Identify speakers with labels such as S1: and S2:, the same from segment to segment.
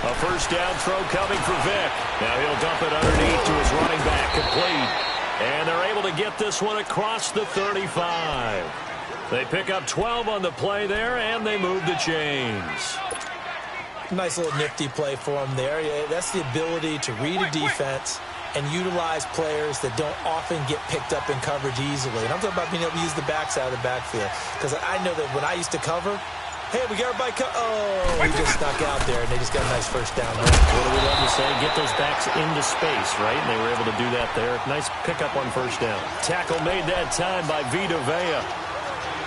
S1: A first down throw coming for Vic. Now he'll dump it underneath to his running back, complete. And they're able to get this one across the 35. They pick up 12 on the play there, and they move the chains.
S2: Nice little nifty play for him there. Yeah, that's the ability to read a defense and utilize players that don't often get picked up in coverage easily. And I'm talking about being able to use the backside of the backfield. Because I know that when I used to cover, hey, we got everybody he just snuck out there, and they just got a nice first down.
S1: What do we love to say? Get those backs into space, right? And they were able to do that there. Nice pickup on first down. Tackle made that time by Vita Vea.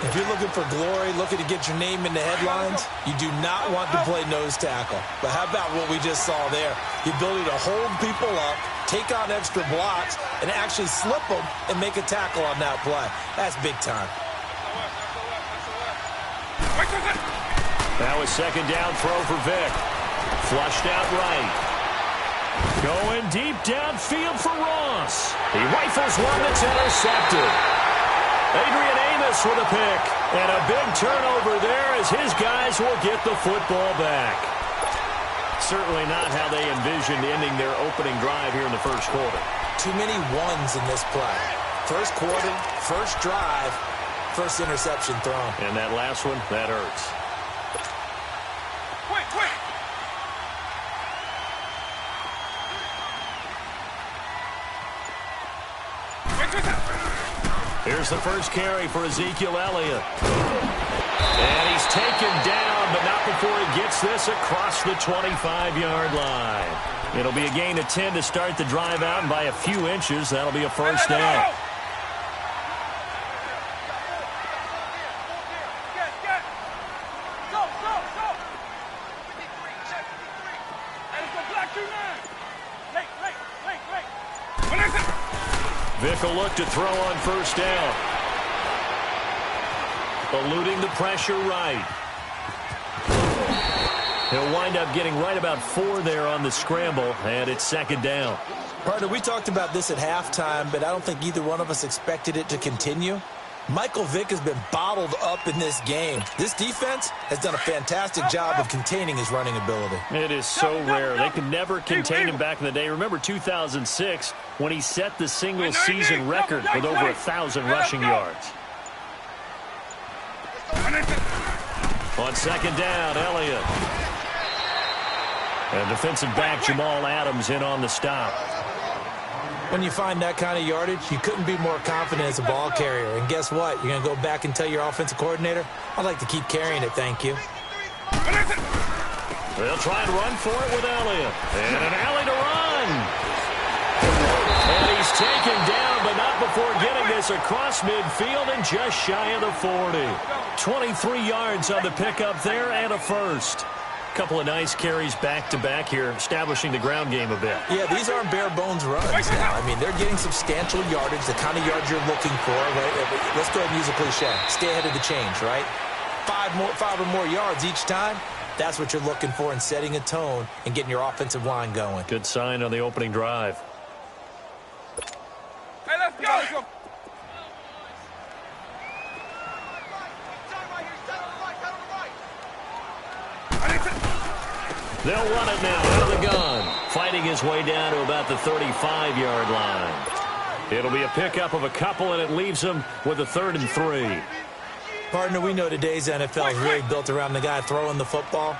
S2: If you're looking for glory, looking to get your name in the headlines, you do not want to play nose tackle. But how about what we just saw there? The ability to hold people up, take on extra blocks, and actually slip them and make a tackle on that play. That's big time.
S1: Now a second down throw for Vic. Flushed out right. Going deep downfield for Ross. He rifles one that's intercepted. Adrian Amos with a pick. And a big turnover there as his guys will get the football back. Certainly not how they envisioned ending their opening drive here in the first quarter.
S2: Too many ones in this play. First quarter, first drive, first interception thrown.
S1: And that last one, that hurts. Here's the first carry for Ezekiel Elliott. And he's taken down, but not before he gets this across the 25-yard line. It'll be a gain of 10 to start the drive out, and by a few inches, that'll be a first down. Vic will look to throw on first down. Eluding the pressure right. He'll wind up getting right about 4 there on the scramble, and it's second down.
S2: Partner, we talked about this at halftime, but I don't think either one of us expected it to continue. Michael Vick has been bottled up in this game. This defense has done a fantastic job of containing his running ability.
S1: It is so rare. They could never contain him back in the day. Remember 2006 when he set the single-season record with over 1,000 rushing yards. On second down, Elliott. And defensive back Jamal Adams in on the stop.
S2: When you find that kind of yardage, you couldn't be more confident as a ball carrier. And guess what? You're going to go back and tell your offensive coordinator, I'd like to keep carrying it, thank you.
S1: They'll try and run for it with Elliott. And an alley to run. And he's taken down, but not before getting this across midfield and just shy of the 40. 23 yards on the pickup there and a first. Couple of nice carries back-to-back here, establishing the ground game a bit.
S2: Yeah, these aren't bare-bones runs now. I mean, they're getting substantial yardage, the kind of yards you're looking for, right? Let's go ahead and use a cliche. Stay ahead of the change, right? 5 or more yards each time. That's what you're looking for in setting a tone and getting your offensive line going.
S1: Good sign on the opening drive.
S3: Hey, let's go! Let's go.
S1: They'll run it now out of the gun. Fighting his way down to about the 35-yard line. It'll be a pickup of a couple, and it leaves him with a 3rd and 3.
S2: Partner, we know today's NFL is really built around the guy throwing the football.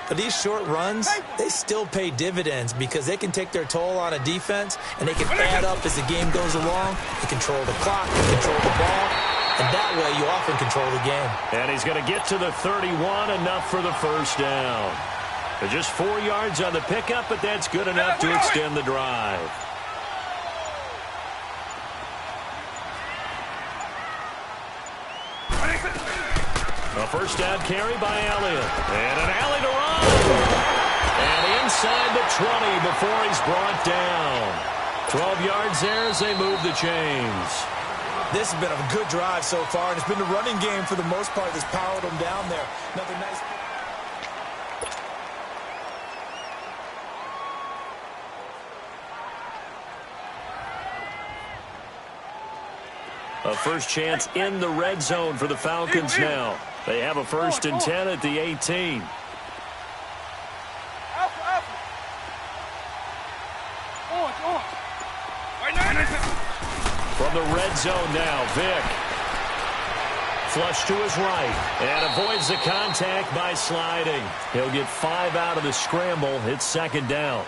S2: But these short runs, they still pay dividends because they can take their toll on a defense, and they can add up as the game goes along. They control the clock, they control the ball, and that way you often control the game.
S1: And he's going to get to the 31, enough for the first down. Just 4 yards on the pickup, but that's good enough to extend the drive. A first down carry by Elliott. And an alley to run. And inside the 20 before he's brought down. 12 yards there as they move the chains.
S2: This has been a good drive so far, and it's been the running game for the most part that's powered them down there. Another nice...
S1: A first chance in the red zone for the Falcons now. They have a 1st and 10 at the 18. red zone now. Vick. Flush to his right. And avoids the contact by sliding. He'll get 5 out of the scramble. It's second down.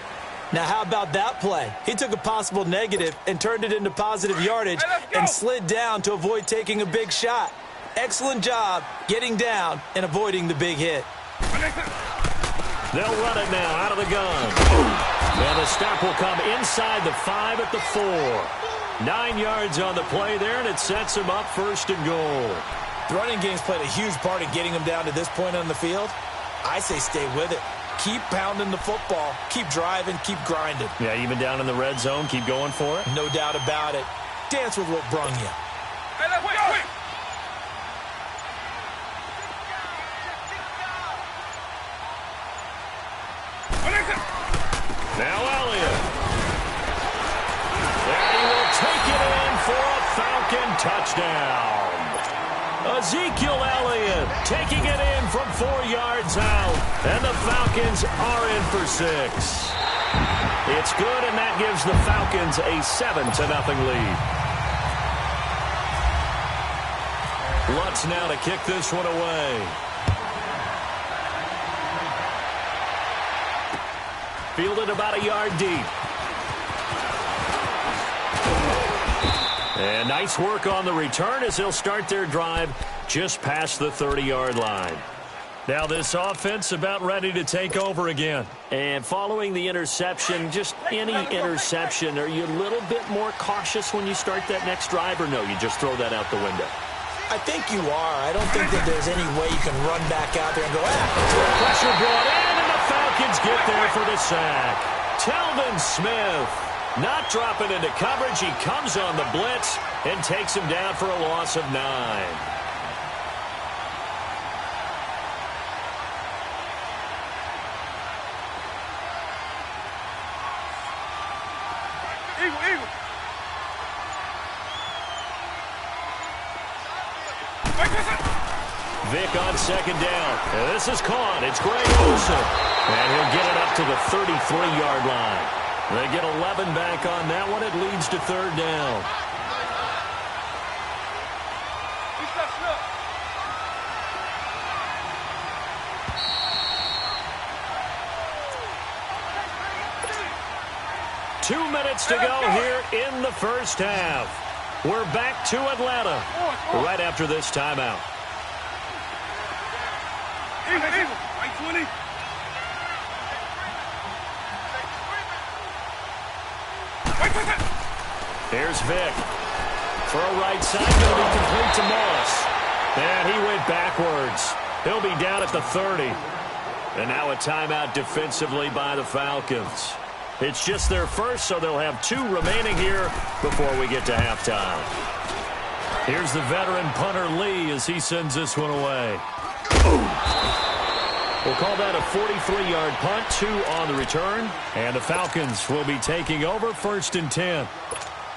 S2: Now, how about that play? He took a possible negative and turned it into positive yardage and slid down to avoid taking a big shot. Excellent job getting down and avoiding the big hit.
S1: They'll run it now out of the gun. And the stop will come inside the 5 at the 4. 9 yards on the play there, and it sets him up first and goal.
S2: The running game's played a huge part in getting him down to this point on the field. I say stay with it. Keep pounding the football. Keep driving. Keep grinding.
S1: Yeah, even down in the red zone, keep going for it.
S2: No doubt about it. Dance with what brung you.
S3: Wait.
S1: Now Elliott. And he will take it in for a Falcon touchdown. Ezekiel Elliott taking it in from 4 yards out. And the Falcons are in for 6. It's good, and that gives the Falcons a 7-0 lead. Lutz now to kick this one away. Fielded about a yard deep. And nice work on the return as they'll start their drive just past the 30-yard line. Now this offense about ready to take over again. And following the interception, just any interception, are you a little bit more cautious when you start that next drive, or no, you just throw that out the window?
S2: I think you are. I don't think that there's any way you can run back out there and go,
S1: Pressure brought in, and the Falcons get there for the sack. Telvin Smith not dropping into coverage. He comes on the blitz and takes him down for a loss of 9.
S3: Eagle.
S1: Vick on second down. And this is caught. It's Greg Olsen. And he'll get it up to the 33-yard line. They get 11 back on that one. It leads to third down. Two minutes to go here in the first half. We're back to Atlanta right after this timeout.
S3: Eagle. Right 20.
S1: Here's Vick. For a right side, going to be complete to Moss. And he went backwards. He'll be down at the 30. And now a timeout defensively by the Falcons. It's just their first, so they'll have 2 remaining here before we get to halftime. Here's the veteran punter Lee as he sends this one away. We'll call that a 43-yard punt, 2 on the return. And the Falcons will be taking over first and 10.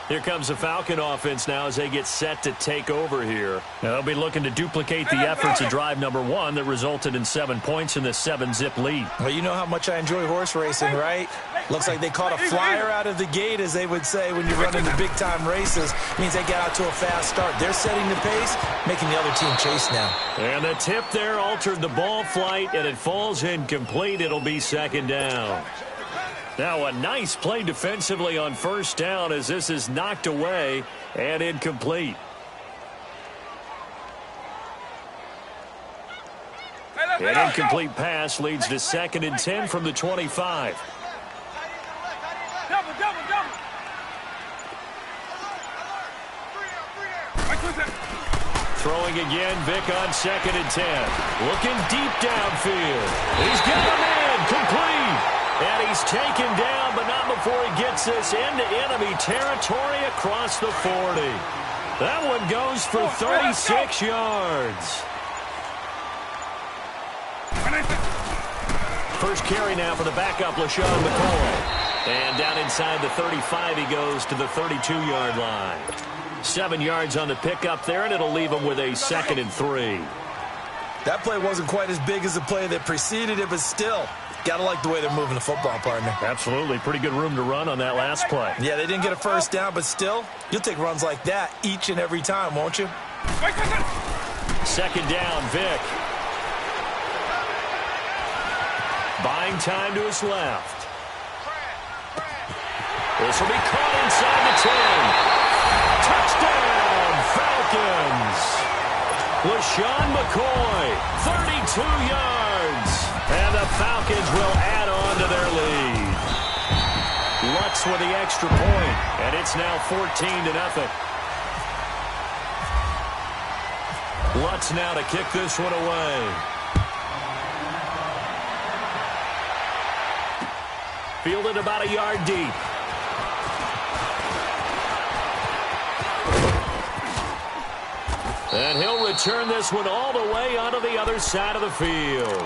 S1: Here comes the Falcon offense now as they get set to take over here. Now they'll be looking to duplicate the efforts of drive number 1 that resulted in 7 points in this 7-zip lead.
S2: Well, you know how much I enjoy horse racing, right? Looks like they caught a flyer out of the gate, as they would say when you're running the big-time races. Means they got out to a fast start. They're setting the pace, making the other team chase now.
S1: And the tip there altered the ball flight, and it falls incomplete. It'll be second down. Now a nice play defensively on first down as this is knocked away and incomplete. An incomplete pass leads to second and 10 from the 25.
S3: Double.
S1: Throwing again, Vick on second and 10. Looking deep downfield. He's got him in, complete. And he's taken down, but not before he gets this into enemy territory across the 40. That one goes for 36 yards. First carry now for the backup, LaShawn McCoy. And down inside the 35, he goes to the 32-yard line. 7 yards on the pickup there, and it'll leave him with a second and 3.
S2: That play wasn't quite as big as the play that preceded it, but still, Gotta like the way they're moving the football, partner.
S1: Absolutely. Pretty good room to run on that last play.
S2: Yeah, they didn't get a first down, but still, you'll take runs like that each and every time, won't you?
S1: Second down, Vic. Buying time to his left. This will be caught inside the 10. Touchdown, Falcons. LaShawn McCoy, 32 yards. And the Falcons will add on to their lead. Lutz with the extra point, and it's now 14-0. Lutz now to kick this one away. Fielded about a yard deep. And he'll return this one all the way onto the other side of the field.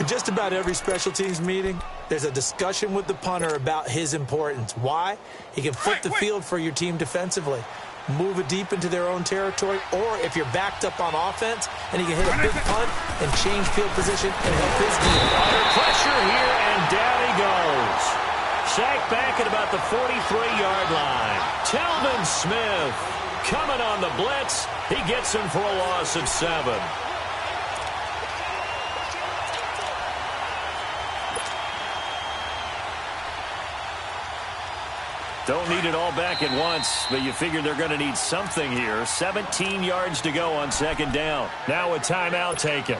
S2: In just about every special teams meeting, there's a discussion with the punter about his importance. Why? He can flip the field for your team defensively, move it deep into their own territory, or if you're backed up on offense, and he can hit a big punt and change field position and help his team.
S1: Under pressure here, and down he goes. Sacked back at about the 43-yard line. Telvin Smith coming on the blitz. He gets him for a loss of 7. Don't need it all back at once, but you figure they're going to need something here. 17 yards to go on second down. Now a timeout taken.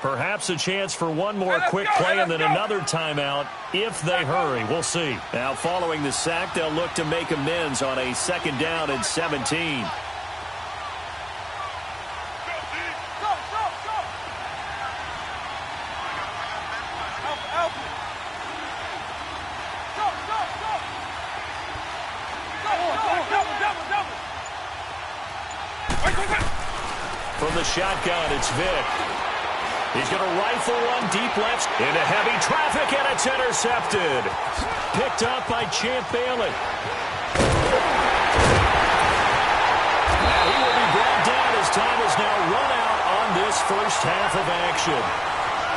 S1: Perhaps a chance for one more quick play and then another timeout if they hurry. We'll see. Now following the sack, they'll look to make amends on a second down and 17. From the shotgun, it's Vic. He's going to rifle one deep left into heavy traffic, and it's intercepted. Picked up by Champ Bailey. Now he will be brought down as time is now run out on this first half of action.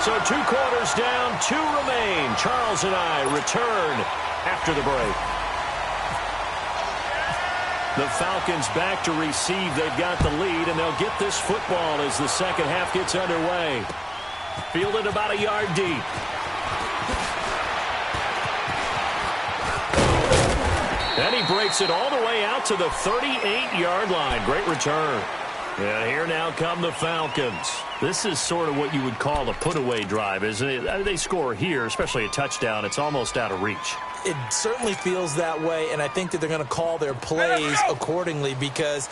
S1: So 2 quarters down, 2 remain. Charles and I return after the break. The Falcons back to receive. They've got the lead, and they'll get this football as the second half gets underway. Fielded about a yard deep. And he breaks it all the way out to the 38-yard line. Great return. And here now come the Falcons. This is sort of what you would call a put-away drive, isn't it? They score here, especially a touchdown. It's almost out of reach.
S2: It certainly feels that way, and I think that they're going to call their plays accordingly, because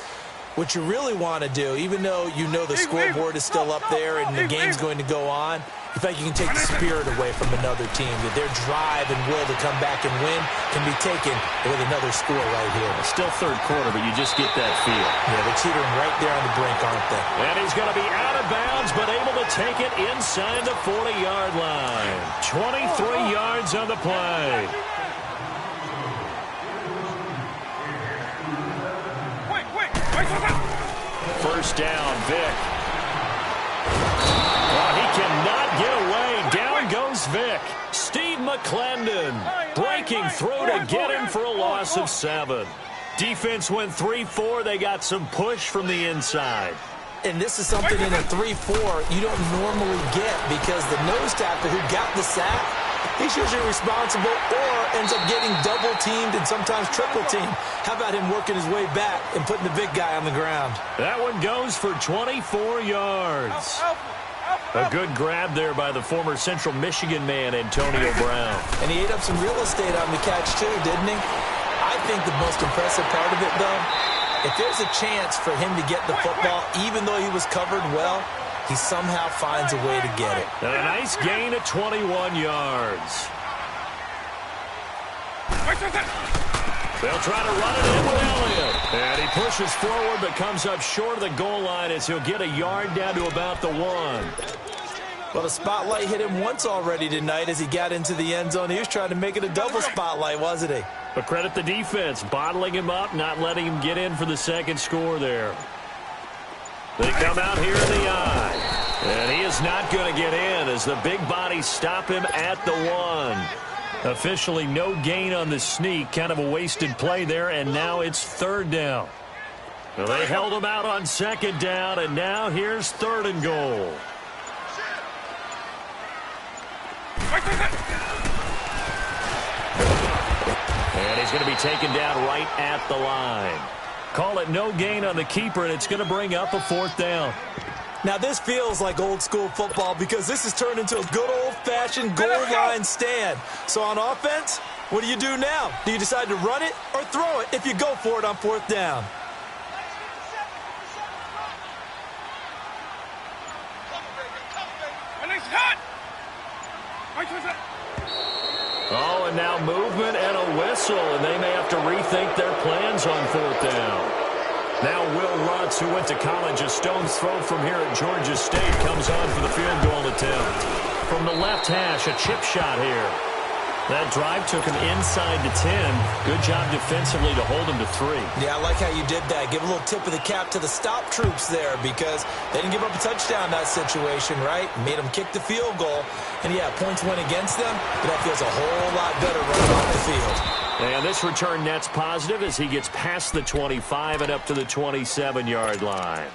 S2: what you really want to do, even though you know the scoreboard is still up there and the game's going to go on, you think you can take the spirit away from another team, that their drive and will to come back and win can be taken with another score right here.
S1: It's still third quarter, but you just get that feel.
S2: Yeah, they're teetering right there on the brink, aren't they?
S1: And he's going to be out of bounds, but able to take it inside the 40-yard line. 23 yards on the play. First down, Vic. Oh, he cannot get away. Down goes Vic. Steve McClendon breaking through to get him for a loss of 7. Defense went 3-4. They got some push from the inside.
S2: And this is something in a 3-4 you don't normally get, because the nose tackle who got the sack, he's usually responsible or ends up getting double-teamed and sometimes triple-teamed. How about him working his way back and putting the big guy on the ground?
S1: That one goes for 24 yards. A good grab there by the former Central Michigan man, Antonio Brown.
S2: And he ate up some real estate on the catch, too, didn't he? I think the most impressive part of it, though, if there's a chance for him to get the football, even though he was covered well, he somehow finds a way to get it.
S1: And a nice gain of 21 yards. They'll try to run it in with Elliott. And he pushes forward but comes up short of the goal line as he'll get a yard down to about the 1.
S2: Well, the spotlight hit him once already tonight as he got into the end zone. He was trying to make it a double spotlight, wasn't he?
S1: But credit the defense, bottling him up, not letting him get in for the second score there. They come out here in the eye. And he is is not going to get in as the big bodies stop him at the 1. Officially no gain on the sneak. Kind of a wasted play there, and now it's 3rd down. Well, they held him out on 2nd down, and now here's 3rd and goal. And he's going to be taken down right at the line. Call it no gain on the keeper, and it's going to bring up a 4th down.
S2: Now, this feels like old-school football because this has turned into a good old-fashioned goal line stand. So on offense, what do you do now? Do you decide to run it or throw it if you go for it on 4th down?
S1: Oh, and now movement and a whistle, and they may have to rethink their plans on 4th down. Now Will Lutz, who went to college a stone's throw from here at Georgia State, comes on for the field goal attempt. From the left hash, a chip shot here. That drive took him inside the 10. Good job defensively to hold him to 3.
S2: Yeah, I like how you did that. Give a little tip of the cap to the stop troops there because they didn't give up a touchdown in that situation, right? Made them kick the field goal. And, yeah, points went against them, but that feels a whole lot better running off the field.
S1: And this return net's positive as he gets past the 25 and up to the 27-yard line.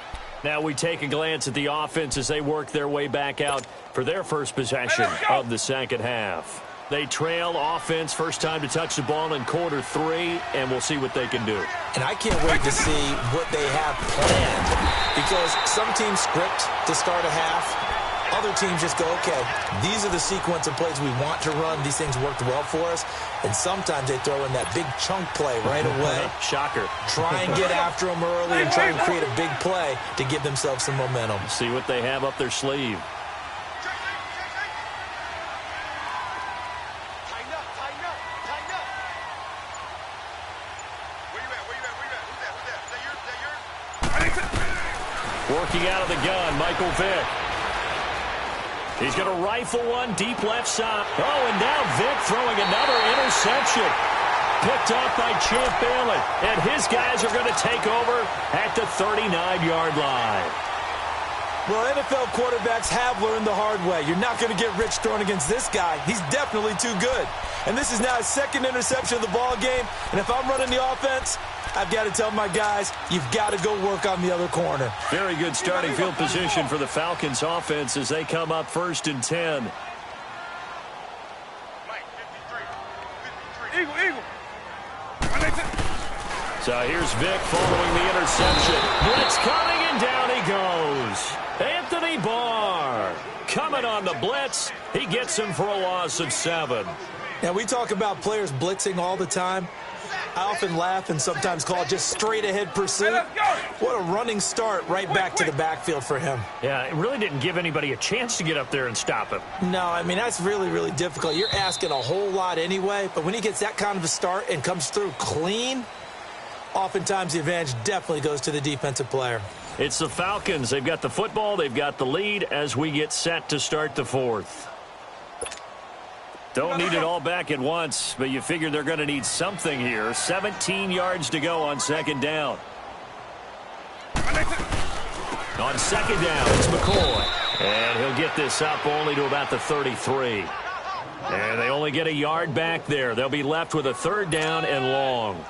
S1: Now we take a glance at the offense as they work their way back out for their first possession of the second half. They trail offense, first time to touch the ball in quarter 3, and we'll see what they can do.
S2: And I can't wait to see what they have planned because some teams script to start a half. Other teams just go, okay, these are the sequence of plays we want to run. These things worked well for us. And sometimes they throw in that big chunk play right away.
S1: Shocker.
S2: Try and get after them early and try and create a big play to give themselves some momentum.
S1: See what they have up their sleeve. Working out of the gun, Michael Vick. He's going to rifle one deep left side. Oh, and now Vick throwing another interception. Picked off by Champ Bailey. And his guys are going to take over at the 39-yard line.
S2: Well, NFL quarterbacks have learned the hard way. You're not going to get rich throwing against this guy. He's definitely too good. And this is now his 2nd interception of the ball game. And if I'm running the offense, I've got to tell my guys, you've got to go work on the other corner.
S1: Very good starting field position for the Falcons offense as they come up 1st and 10. So here's Vick following the interception. Blitz coming, and down he goes. Anthony Barr coming on the blitz. He gets him for a loss of 7.
S2: Now, we talk about players blitzing all the time. I often laugh and sometimes call it just straight-ahead pursuit. What a running start right back to the backfield for him.
S1: Yeah, it really didn't give anybody a chance to get up there and stop him.
S2: No, I mean, that's really, really difficult. You're asking a whole lot anyway, but when he gets that kind of a start and comes through clean, oftentimes the advantage definitely goes to the defensive player.
S1: It's the Falcons. They've got the football. They've got the lead as we get set to start the 4th. Don't need it all back at once, but you figure they're going to need something here. 17 yards to go on 2nd down. On 2nd down, it's McCoy. And he'll get this up only to about the 33. And they only get a yard back there. They'll be left with a 3rd down and long.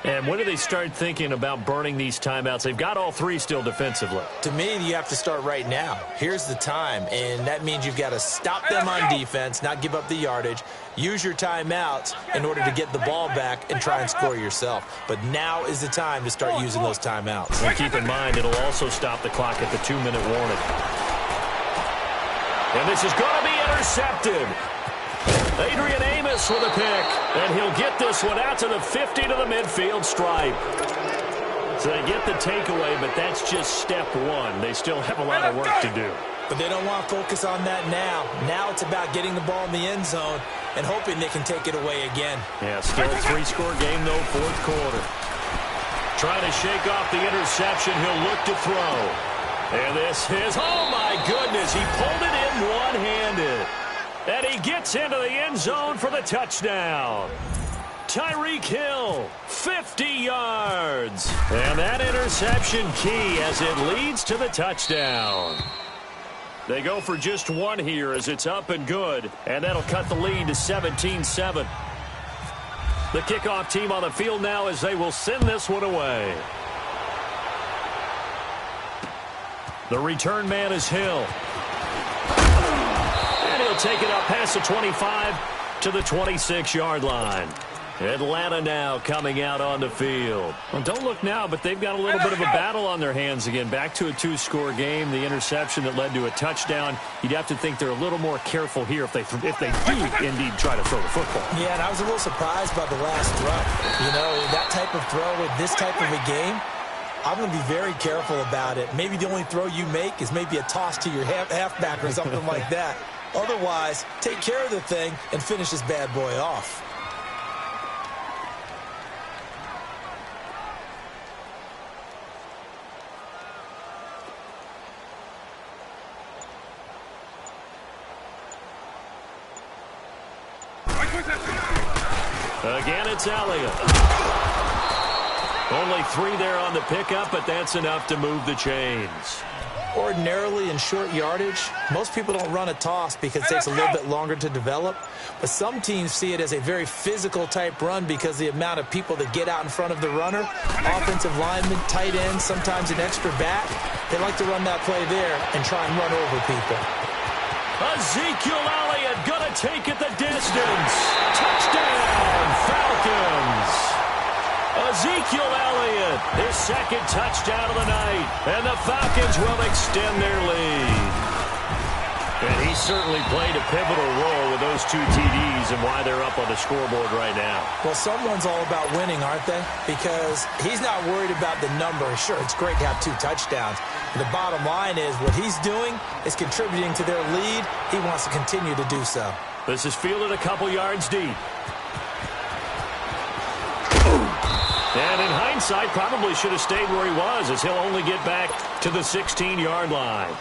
S1: And when do they start thinking about burning these timeouts? They've got all 3 still defensively.
S2: To me, you have to start right now. Here's the time, and that means you've got to stop them on defense, not give up the yardage, use your timeouts in order to get the ball back and try and score yourself. But now is the time to start using those timeouts.
S1: And keep in mind, it'll also stop the clock at the 2-minute warning. And this is going to be intercepted. Adrian Amos with a pick, and he'll get this one out to the 50 to the midfield stripe. So they get the takeaway, but that's just step 1. They still have a lot of work to do.
S2: But they don't want to focus on that now. Now it's about getting the ball in the end zone and hoping they can take it away again.
S1: Yeah, still a 3-score game, though, 4th quarter. Trying to shake off the interception. He'll look to throw. And this is, oh my goodness, he pulled it in one-handed. And he gets into the end zone for the touchdown. Tyreek Hill, 50 yards. And that interception key as it leads to the touchdown. They go for just one here as it's up and good, and that'll cut the lead to 17-7. The kickoff team on the field now as they will send this one away. The return man is Hill. And he'll take it up past the 25 to the 26-yard line. Atlanta now coming out on the field. Well, don't look now, but they've got a little bit of a battle on their hands again. Back to a two-score game. The interception that led to a touchdown. You'd have to think they're a little more careful here if they do indeed try to throw the football.
S2: Yeah, and I was a little surprised by the last throw. You know, that type of throw with this type of a game, I'm going to be very careful about it. Maybe the only throw you make is maybe a toss to your halfback or something like that. Otherwise, take care of the thing and finish this bad boy off.
S1: Again, it's Elliott. Only 3 there on the pickup, but that's enough to move the chains.
S2: Ordinarily in short yardage, most people don't run a toss because it takes a little bit longer to develop. But some teams see it as a very physical type run because the amount of people that get out in front of the runner, offensive linemen, tight ends, sometimes an extra back, they like to run that play there and try and run over people.
S1: Ezekiel Elliott gonna take it the distance. Touchdown, Falcons. Ezekiel Elliott, his second touchdown of the night, and the Falcons will extend their lead. And he certainly played a pivotal role with those 2 TDs and why they're up on the scoreboard right now.
S2: Well, someone's all about winning, aren't they? Because he's not worried about the number. Sure, it's great to have 2 touchdowns. But the bottom line is what he's doing is contributing to their lead. He wants to continue to do so.
S1: This is fielded a couple yards deep. And in hindsight, probably should have stayed where he was as he'll only get back to the 16-yard line.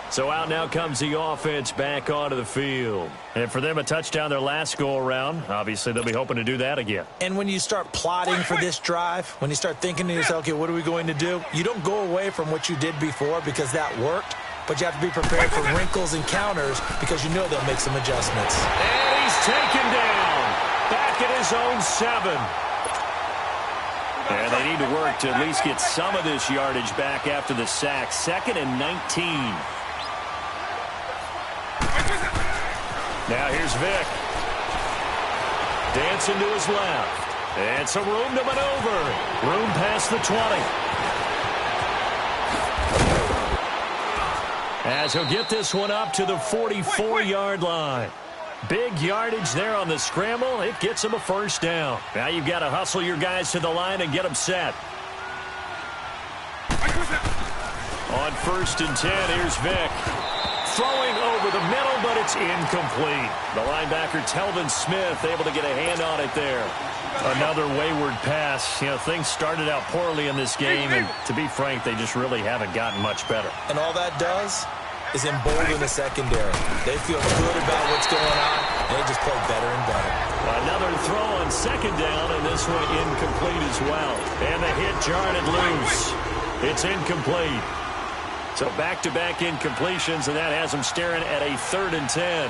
S1: So out now comes the offense back onto the field. And for them, a touchdown their last go-around. Obviously, they'll be hoping to do that again.
S2: And when you start plotting for this drive, when you start thinking to yourself, okay, what are we going to do? You don't go away from what you did before because that worked. But you have to be prepared for wrinkles and counters because you know they'll make some adjustments.
S1: And he's taken down. Back at his own 7. And they need to work to at least get some of this yardage back after the sack. 2nd and 19. Now here's Vick. Dancing to his left. And some room to maneuver. Room past the 20. As he'll get this one up to the 44-yard line. Big yardage there on the scramble. It gets him a first down. Now you've got to hustle your guys to the line and get them set. On 1st and 10, here's Vick. Throwing over the middle, but it's incomplete. The linebacker, Telvin Smith, able to get a hand on it there. Another wayward pass. You know, things started out poorly in this game, and to be frank, they just really haven't gotten much better.
S2: And all that does is embolden the secondary. They feel good about what's going on, and they just play better and better.
S1: Another throw on 2nd down, and this one incomplete as well. And the hit jarred it loose. It's incomplete. So back-to-back incompletions, and that has them staring at a 3rd and 10.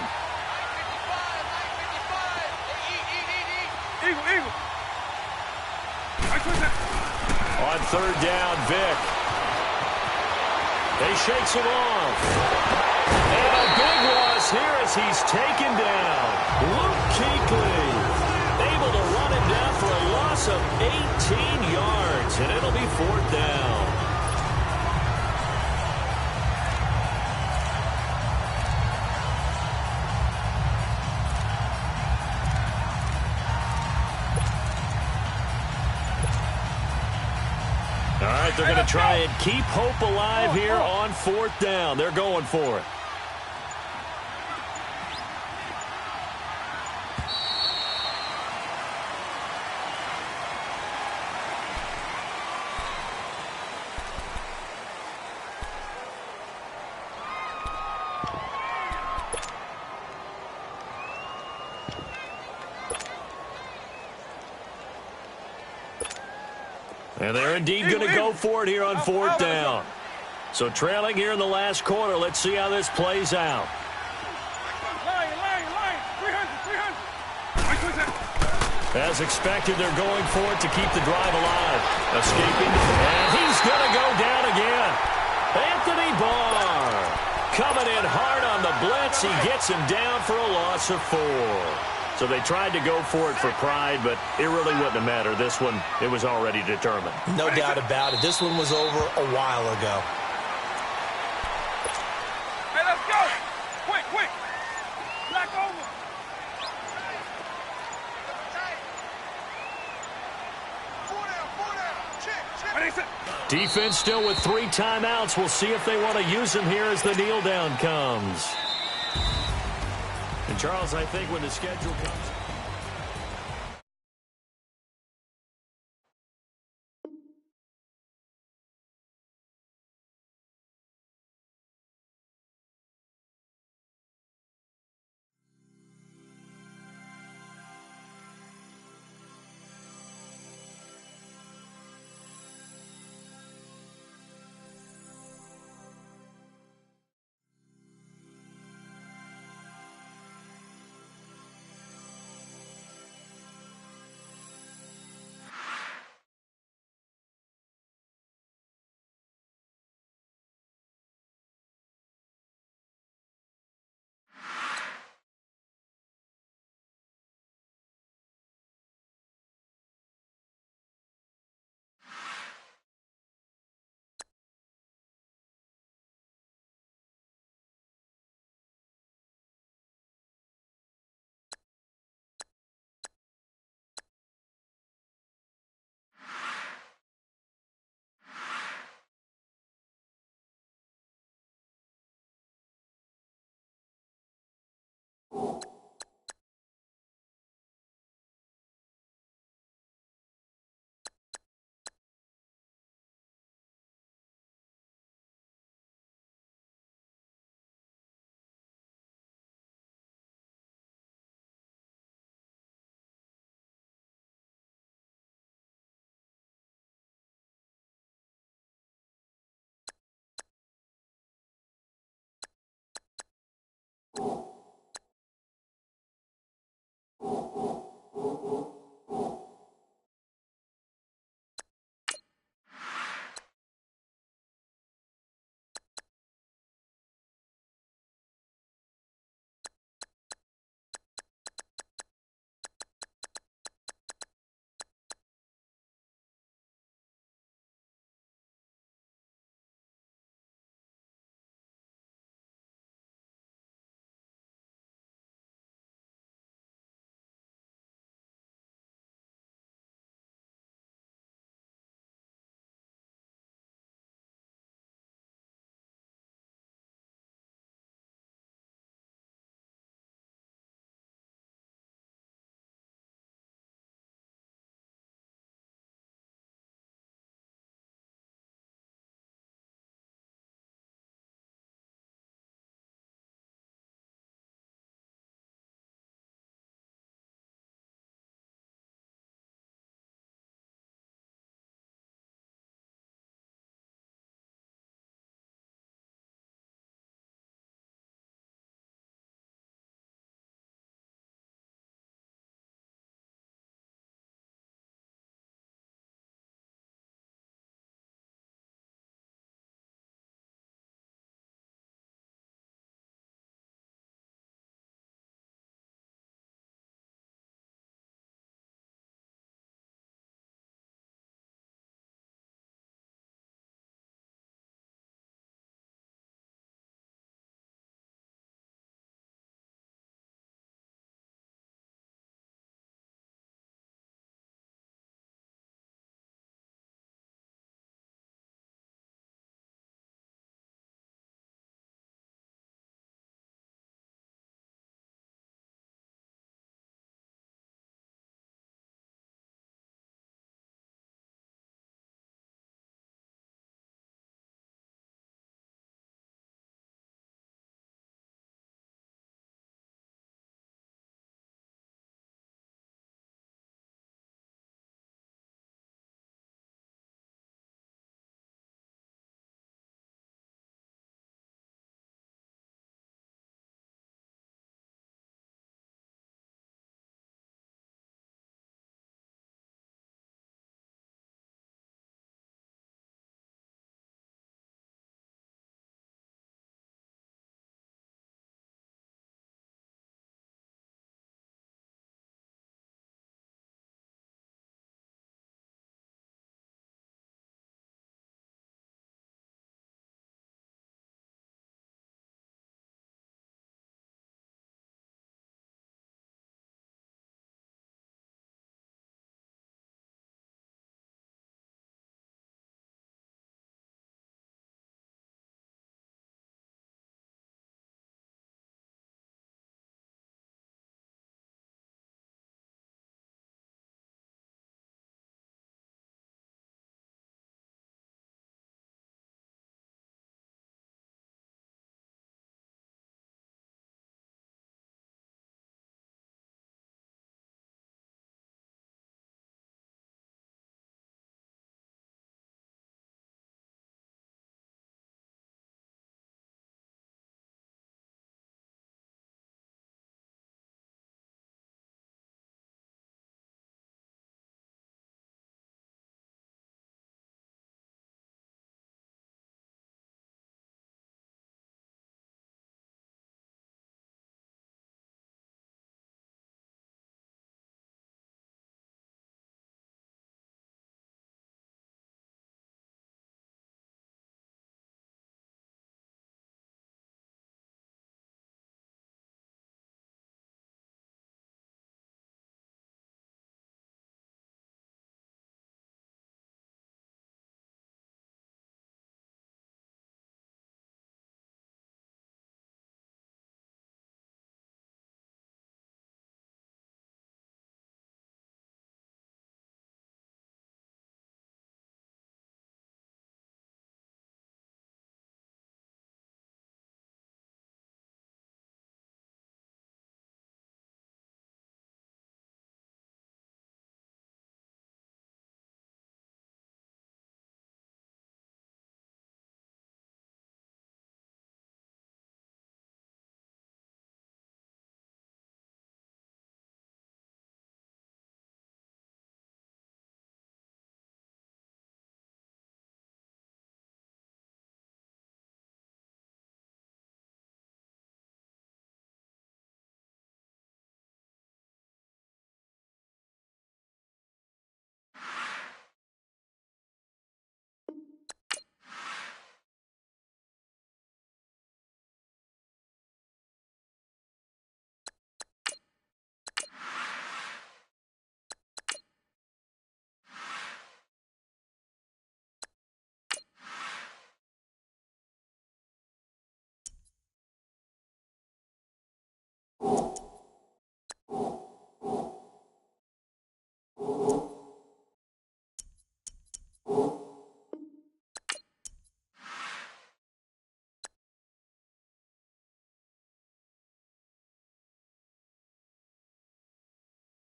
S1: On 3rd down, Vick. He shakes him off. And a big loss here as he's taken down. Luke Kuechly able to run him down for a loss of 18 yards, and it'll be 4th down. All right, they're going to try and keep hope alive here on 4th down. They're going for it. And they're indeed going to go for it here on 4th down. So trailing here in the last quarter. Let's see how this plays out.
S3: Line. 300.
S1: As expected, they're going for it to keep the drive alive. Escaping, and he's going to go down again. Anthony Barr coming in hard on the blitz. He gets him down for a loss of 4. So they tried to go for it for pride, but it really wouldn't have mattered. This one, it was already determined.
S2: No doubt about it. This one was over a while ago.
S3: Hey, let's go. Quick. Black over.
S1: Defense still with 3 timeouts. We'll see if they want to use them here as the kneel down comes. And Charles, I think when the schedule comes...